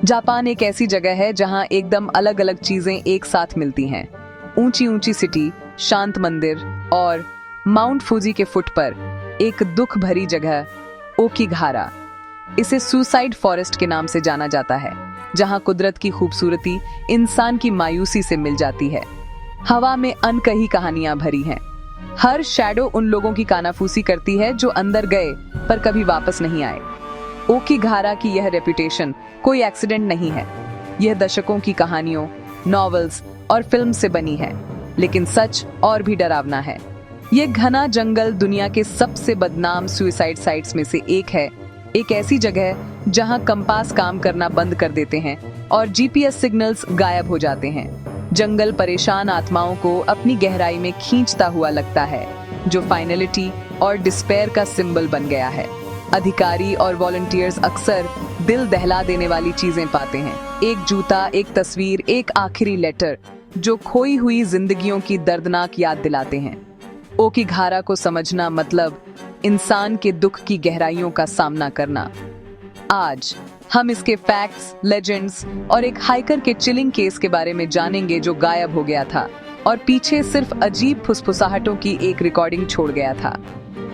Japan एक ऐसी जगह है जहां एकदम अलग अलग चीजें एक साथ मिलती हैं। ऊंची ऊंची सिटी, शांत मंदिर और माउंट फूजी के फुट पर एक दुख भरी जगह ओकिगाहरा। इसे सुसाइड फॉरेस्ट के नाम से जाना जाता है, जहां कुदरत की खूबसूरती इंसान की मायूसी से मिल जाती है। हवा में अनकही कहानियां भरी हैं। हर शैडो उन लोगों की कानाफूसी करती है जो अंदर गए पर कभी वापस नहीं आए। ओकिगाहरा की यह रेपुटेशन कोई एक्सीडेंट नहीं है। यह दशकों की कहानियों, नॉवेल्स और फिल्म से बनी है, लेकिन सच और भी डरावना है। यह घना जंगल दुनिया के सबसे बदनाम सुसाइड साइट्स में से एक है। एक ऐसी जगह जहां कंपास काम करना बंद कर देते हैं और जीपीएस सिग्नल्स गायब हो जाते हैं। जंगल परेशान आत्माओं को अपनी गहराई में खींचता हुआ लगता है, जो फाइनलिटी और डिस्पेयर का सिंबल बन गया है। अधिकारी और वॉलंटियर्स अक्सर दिल दहला देने वाली चीजें पाते हैं। एक जूता, एक तस्वीर, एक आखिरी लेटर, जो खोई हुई जिंदगियों की दर्दनाक याद दिलाते हैं। ओकिगाहरा को समझना मतलब इंसान के दुख की गहराइयों का सामना करना। आज हम इसके फैक्ट्स, लेजेंड्स और एक हाइकर के चिलिंग केस के बारे में जानेंगे जो गायब हो गया था और पीछे सिर्फ अजीब फुसफुसाहटों की एक रिकॉर्डिंग छोड़ गया था।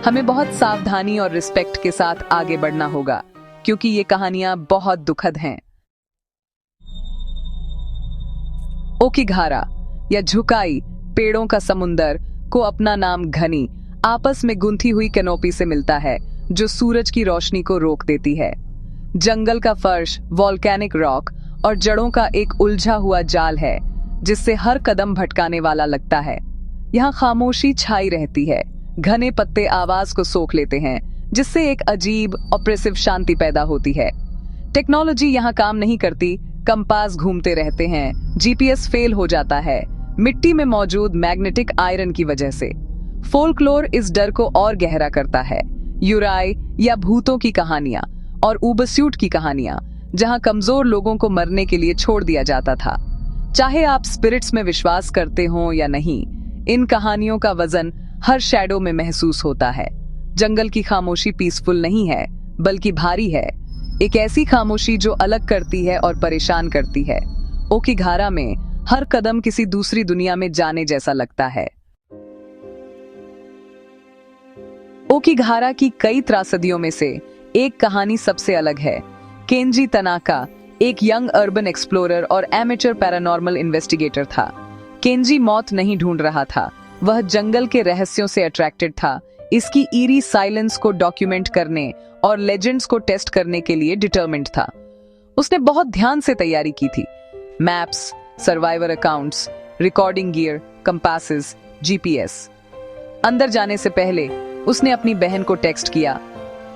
हमें बहुत सावधानी और रिस्पेक्ट के साथ आगे बढ़ना होगा, क्योंकि ये कहानियां बहुत दुखद हैं। ओकिगाहरा या झुकाई पेड़ों का समुंदर को अपना नाम घनी, आपस में गुंथी हुई कैनोपी से मिलता है, जो सूरज की रोशनी को रोक देती है। जंगल का फर्श वॉल्केनिक रॉक और जड़ों का एक उलझा हुआ जाल है, जिससे हर कदम भटकाने वाला लगता है। यहाँ खामोशी छाई रहती है। घने पत्ते आवाज को सोख लेते हैं, जिससे एक अजीब ऑप्रेसिव शांति पैदा होती है। टेक्नोलॉजी यहाँ काम नहीं करती, कंपास घूमते रहते हैं, जीपीएस फेल हो जाता है, मिट्टी में मौजूद मैग्नेटिक आयरन की वजह से। फोल्कलोर इस डर को और गहरा करता है। यूराई या भूतों की कहानियां और ऊबस्यूट की कहानियां, जहां कमजोर लोगों को मरने के लिए छोड़ दिया जाता था। चाहे आप स्पिरिट्स में विश्वास करते हो या नहीं, इन कहानियों का वजन हर शैडो में महसूस होता है। जंगल की खामोशी पीसफुल नहीं है, बल्कि भारी है। एक ऐसी खामोशी जो अलग करती है और परेशान करती है। ओकिगाहरा में हर कदम किसी दूसरी दुनिया में जाने जैसा लगता है। ओकिगाहरा की कई त्रासदियों में से एक कहानी सबसे अलग है। केंजी तनाका एक यंग अर्बन एक्सप्लोरर और एमेचर पैरानॉर्मल इन्वेस्टिगेटर था। केंजी मौत नहीं ढूंढ रहा था, वह जंगल के रहस्यों से अट्रैक्टेड था। इसकी ईरी साइलेंस को डॉक्यूमेंट करने और लेजेंड्स को टेस्ट करने के लिए डिटरमिन्ड था। उसने बहुत ध्यान से तैयारी की थी। Maps, survivor accounts, recording gear, compasses, GPS. अंदर जाने से पहले उसने अपनी बहन को टेक्स्ट किया,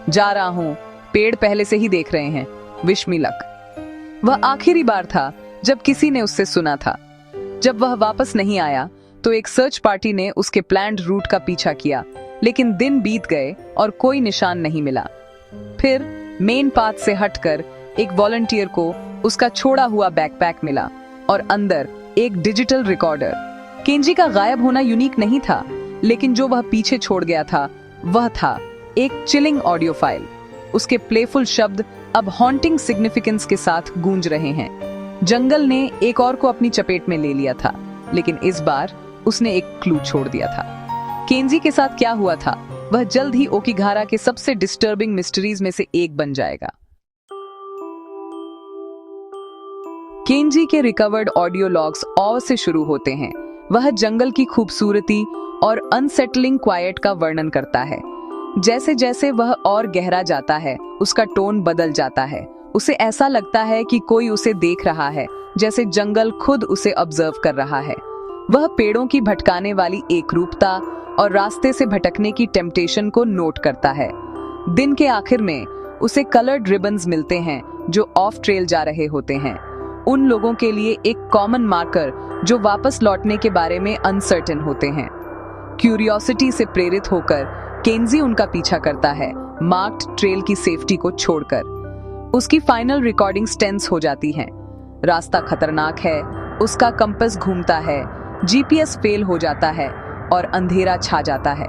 जा रहा हूं, पेड़ पहले से ही देख रहे हैं, विश मी लक। वह आखिरी बार था जब किसी ने उससे सुना था। जब वह वापस नहीं आया तो एक सर्च पार्टी ने उसके प्लान्ड रूट का पीछा किया, लेकिन दिन बीत गए और कोई निशान नहीं मिला। फिर मेन पाथ से हटकर एक वॉलंटियर को उसका छोड़ा हुआ बैकपैक मिला और अंदर एक डिजिटल रिकॉर्डर। केंजी का गायब होना यूनिक नहीं था, लेकिन जो वह पीछे छोड़ गया था वह था एक चिलिंग ऑडियो फाइल। उसके प्लेफुल शब्द अब हॉन्टिंग सिग्निफिकेंस के साथ गूंज रहे हैं। जंगल ने एक और को अपनी चपेट में ले लिया था, लेकिन इस बार उसने एक क्लू छोड़ दिया था। केंजी के साथ क्या हुआ था, वह जल्द ही ओकिगाहरा के सबसे डिस्टर्बिंग मिस्ट्रीज में से एक बन जाएगा। केंजी के रिकवर्ड ऑडियो लॉग्स ऑ से शुरू होते हैं। वह जंगल की खूबसूरती और अनसेटलिंग क्वाइट का वर्णन करता है। जैसे जैसे वह और गहरा जाता है, उसका टोन बदल जाता है। उसे ऐसा लगता है कि कोई उसे देख रहा है, जैसे जंगल खुद उसे ऑब्जर्व कर रहा है। वह पेड़ों की भटकाने वाली एकरूपता और रास्ते से भटकने की टेम्पटेशन को नोट करता है। दिन के आखिर में उसे कलर्ड रिबन्स मिलते हैं जो ऑफ ट्रेल जा रहे होते हैं, उन लोगों के लिए एक कॉमन मार्कर जो वापस लौटने के बारे में अनसर्टेन होते हैं। क्यूरियोसिटी से प्रेरित होकर केंजी उनका पीछा करता है, मार्क्ड ट्रेल की सेफ्टी को छोड़कर। उसकी फाइनल रिकॉर्डिंग टेंस हो जाती है। रास्ता खतरनाक है, उसका कंपास घूमता है, जीपीएस फेल हो जाता है और अंधेरा छा जाता है।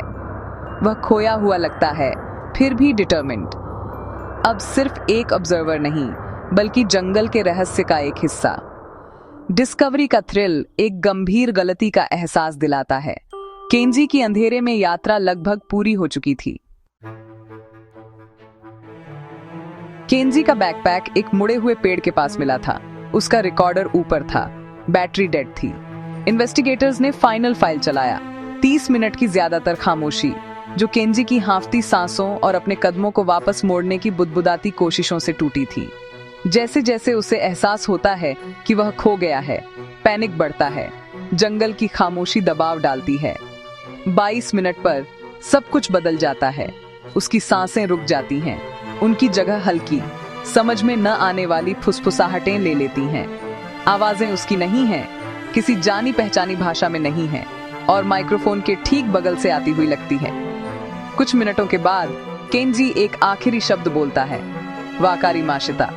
वह खोया हुआ लगता है, फिर भी डिटरमिन्ड। अब सिर्फ एक ऑब्जर्वर नहीं, बल्कि जंगल के रहस्य का एक हिस्सा। डिस्कवरी का थ्रिल एक गंभीर गलती का एहसास दिलाता है। केंजी की अंधेरे में यात्रा लगभग पूरी हो चुकी थी। केंजी का बैकपैक एक मुड़े हुए पेड़ के पास मिला था। उसका रिकॉर्डर ऊपर था। बैटरी डेड थी। इन्वेस्टिगेटर्स ने फाइनल फाइल चलाया। 30 मिनट की ज्यादातर खामोशी, जो केंजी की हांफती सांसों और अपने कदमों को वापस मोड़ने की बुदबुदाती कोशिशों से टूटी थी। जैसे जैसे उसे एहसास होता है कि वह खो गया है, पैनिक बढ़ता है। जंगल की खामोशी दबाव डालती है। 22 मिनट पर सब कुछ बदल जाता है। उसकी सांसें रुक जाती हैं। उनकी जगह हल्की, समझ में न आने वाली फुसफुसाहटें ले लेती हैं। आवाजें उसकी नहीं हैं, किसी जानी पहचानी भाषा में नहीं हैं और माइक्रोफोन के ठीक बगल से आती हुई लगती है। कुछ मिनटों के बाद केंजी एक आखिरी शब्द बोलता है, वाकारी माशिता।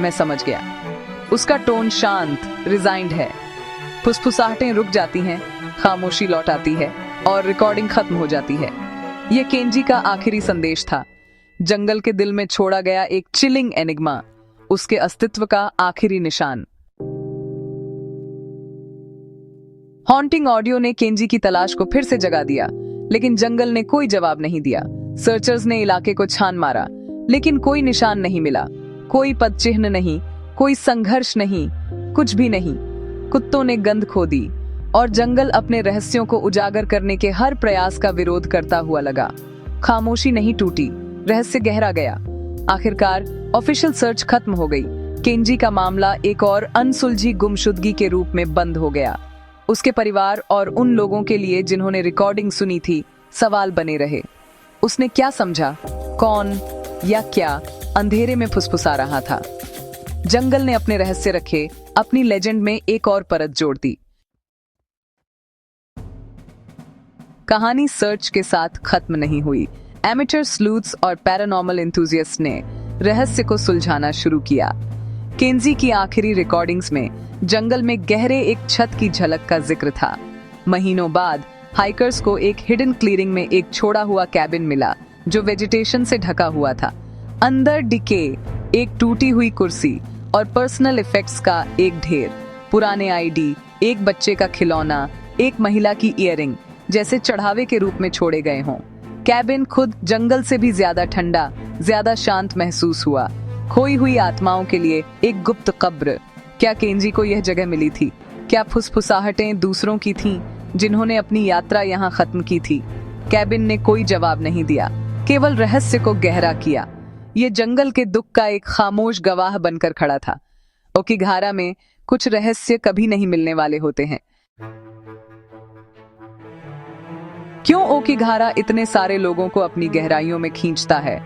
मैं समझ गया। उसका टोन शांत, रिजाइंड है। फुसफुसाहटें रुक जाती हैं, खामोशी लौट आती है और रिकॉर्डिंग खत्म हो जाती है। यह केंजी का आखिरी संदेश था। जंगल के दिल में छोड़ा गया एक चिलिंग एनिग्मा, उसके अस्तित्व का आखिरी निशान। हॉन्टिंग ऑडियो ने केंजी की तलाश को फिर से जगा दिया, लेकिन जंगल ने कोई जवाब नहीं दिया। सर्चर्स ने इलाके को छान मारा, लेकिन कोई निशान नहीं मिला। कोई पद चिन्ह नहीं, कोई संघर्ष नहीं, कुछ भी नहीं। कुत्तों ने गंध खो दी और जंगल अपने रहस्यों को उजागर करने के हर प्रयास का विरोध करता हुआ लगा। खामोशी नहीं टूटी, रहस्य गहरा गया। आखिरकार ऑफिशियल सर्च खत्म हो गई। केंजी का मामला एक और अनसुलझी गुमशुदगी के रूप में बंद हो गया। उसके परिवार और उन लोगों के लिए जिन्होंने रिकॉर्डिंग सुनी थी, सवाल बने रहे। उसने क्या समझा, कौन या क्या अंधेरे में फुसफुसा रहा था? जंगल ने अपने रहस्य रखे, अपनी लेजेंड में एक और परत जोड़ दी। कहानी सर्च के साथ खत्म नहीं हुई। एमेचर स्लूथ्स और पैरानॉर्मल एंथुसियास्ट ने रहस्य को सुलझाना शुरू किया। केंजी की आखिरी रिकॉर्डिंग्स में जंगल में गहरे एक छत की झलक का जिक्र था। महीनों बाद हाइकर्स को एक हिडन क्लीयरिंग में एक छोड़ा हुआ कैबिन मिला, जो वेजिटेशन से ढका हुआ था। अंदर डिके, एक टूटी हुई कुर्सी और पर्सनल इफेक्ट्स का एक ढेर। पुराने आईडी, एक बच्चे का खिलौना, एक महिला की ईयरिंग, जैसे चढ़ावे के रूप में छोड़े गए हों। कैबिन खुद जंगल से भी ज्यादा ठंडा, ज्यादा शांत महसूस हुआ। खोई हुई आत्माओं के लिए एक गुप्त कब्र। क्या केंजी को यह जगह मिली थी? क्या फुसफुसाहटें दूसरों की थीं, जिन्होंने अपनी यात्रा यहाँ खत्म की थी? कैबिन ने कोई जवाब नहीं दिया, केवल रहस्य को गहरा किया। ये जंगल के दुख का एक खामोश गवाह बनकर खड़ा था। ओकिगाहरा में कुछ रहस्य कभी नहीं मिलने वाले होते हैं। क्यों ओकिगाहरा इतने सारे लोगों को अपनी गहराइयों में खींचता है?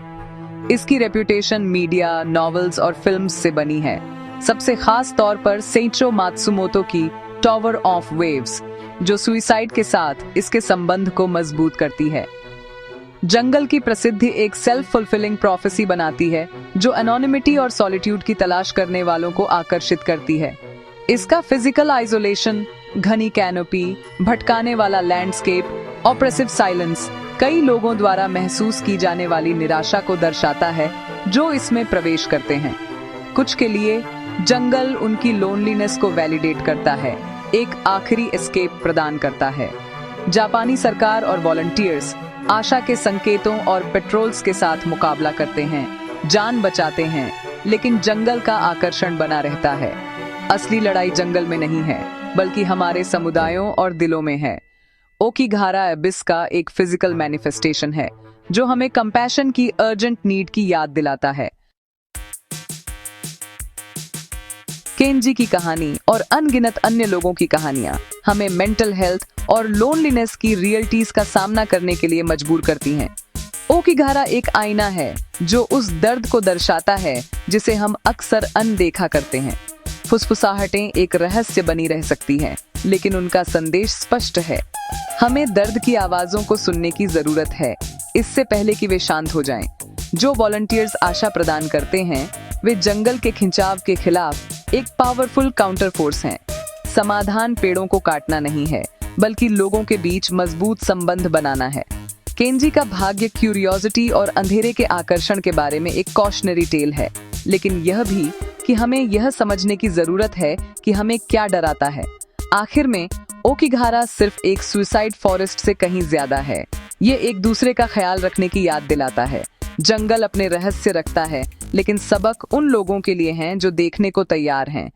इसकी रेप्यूटेशन मीडिया, नॉवेल्स और फिल्म्स से बनी है। सबसे खास तौर पर सेइचो मात्सुमोतो की टावर ऑफ वेव्स, जो सुइसाइड के साथ इसके संबंध को मजबूत करती है। जंगल की प्रसिद्धि एक सेल्फ फुलफिलिंग प्रोफेसी बनाती है, जो एनोनिमिटी और सॉलिट्यूड की तलाश करने वालों को आकर्षित करती है। इसका फिजिकल आइसोलेशन, घनी कैनोपी, भटकाने वाला लैंडस्केप, ऑप्रेसिव साइलेंस कई लोगों द्वारा महसूस की जाने वाली निराशा को दर्शाता है जो इसमें प्रवेश करते हैं। कुछ के लिए जंगल उनकी लोनलीनेस को वैलिडेट करता है, एक आखिरी एस्केप प्रदान करता है। जापानी सरकार और वॉलंटियर्स आशा के संकेतों और पेट्रोल्स के साथ मुकाबला करते हैं, जान बचाते हैं, लेकिन जंगल का आकर्षण बना रहता है। असली लड़ाई जंगल में नहीं है, बल्कि हमारे समुदायों और दिलों में है। ओकिगाहरा एबिस का एक फिजिकल मैनिफेस्टेशन है, जो हमें कंपैशन की अर्जेंट नीड की याद दिलाता है। केंजी की कहानी और अनगिनत अन्य लोगों की कहानियां हमें मेंटल हेल्थ और लोनलीनेस की रियलिटीज का सामना करने के लिए मजबूर करती हैं। ओकिगाहरा एक आईना है जो उस दर्द को दर्शाता है जिसे हम अक्सर अनदेखा करते हैं। फुसफुसाहटें एक रहस्य बनी रह सकती हैं, लेकिन उनका संदेश स्पष्ट है। हमें दर्द की आवाजों को सुनने की जरूरत है, इससे पहले कि वे शांत हो जाएं। जो वॉलंटियर्स आशा प्रदान करते हैं, वे जंगल के खिंचाव के खिलाफ एक पावरफुल काउंटर फोर्स हैं। समाधान पेड़ों को काटना नहीं है, बल्कि लोगों के बीच मजबूत संबंध बनाना है। केंजी का भाग्य क्यूरियोसिटी और अंधेरे के आकर्षण के बारे में एक कॉशनरी टेल है। लेकिन यह भी कि हमें यह समझने की जरूरत है कि हमें क्या डराता है। आखिर में ओकिगाहरा सिर्फ एक सुसाइड फॉरेस्ट से कहीं ज्यादा है। ये एक दूसरे का ख्याल रखने की याद दिलाता है। जंगल अपने रहस्य रखता है, लेकिन सबक उन लोगों के लिए हैं जो देखने को तैयार हैं।